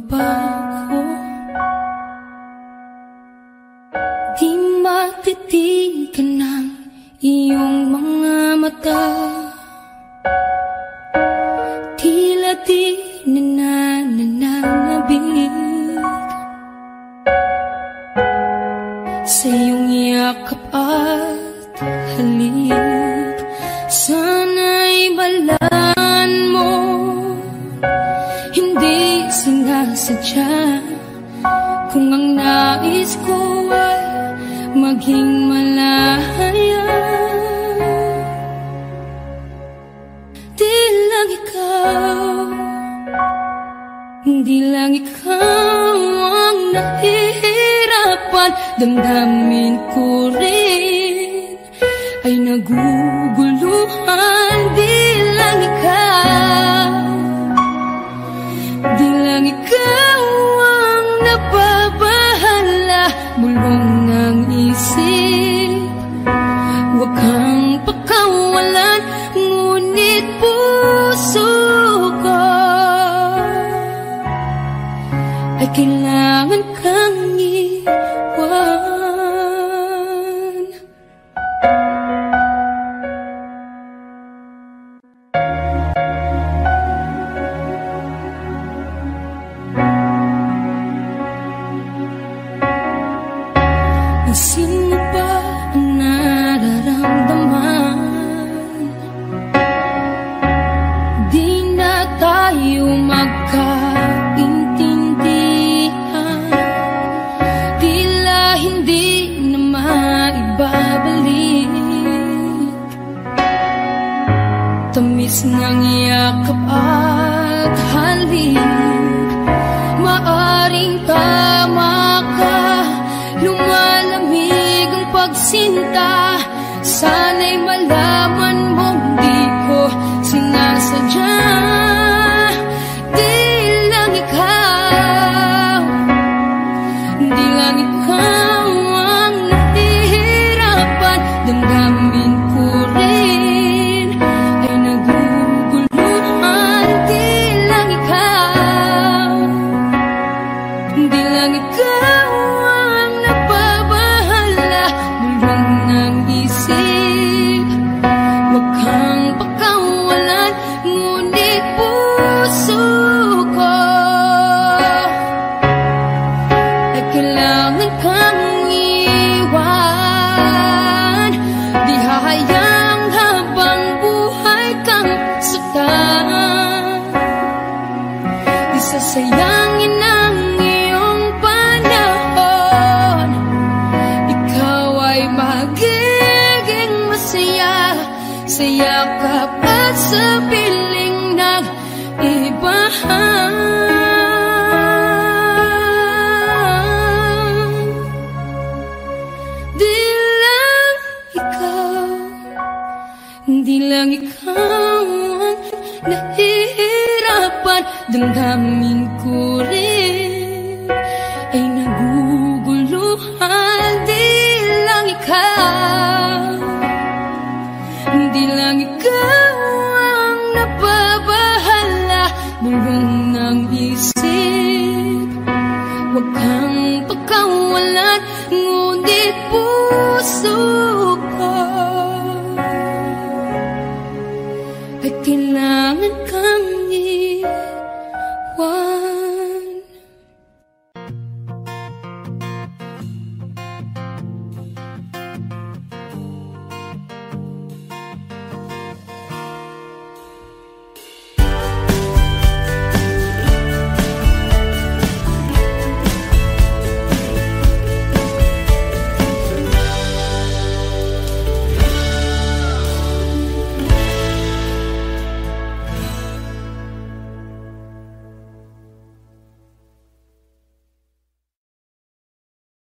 magbago. Di matitigan ng iyong mga mata, tila di nananabig sa iyong yakap at halik. Sana'y balaan mo, hindi sinasadya, kung ang nais ko ay maging malaya. Di lang ikaw, di lang ikaw ang nahihirapan. Damdamin ko rin ay naguguluhan. Di lang ikaw, di lang ikaw ang napabahala. Bulong ng isip, huwag kang pakawalan, ngunit puso ko ay kailangan kang iwan. Pansin mo ba ang nararamdaman? Di na tayo magkaintindihan, tila hindi na maibabalik. Tamis ng yakap at halik, maaring tama ka. Lumalamig ang pagsinta, sana'y malaman mong di ko sinasadya. Di lang ikaw, di lang ikaw ang nahihirapan. Damdamin ko rin ay naguguluhan. Di lang ikaw, di lang ikaw ang napabahala. Bulong ng isip, huwag kang pakawalan, ngunit puso ko ay kailangan kang iwan. Di hahayang habang buhay kang saktan, di sasayangin ang iyong panahon. Ikaw ay magiging masaya sa yakap at sa piling ng iba. Di lang ikaw, di lang ikaw ang nahihirapan. Damdamin ko rin ay naguguluhan. Di lang ikaw, di lang ikaw ang napabahala. Bulong ng isip, huwag kang pakawalan, ngunit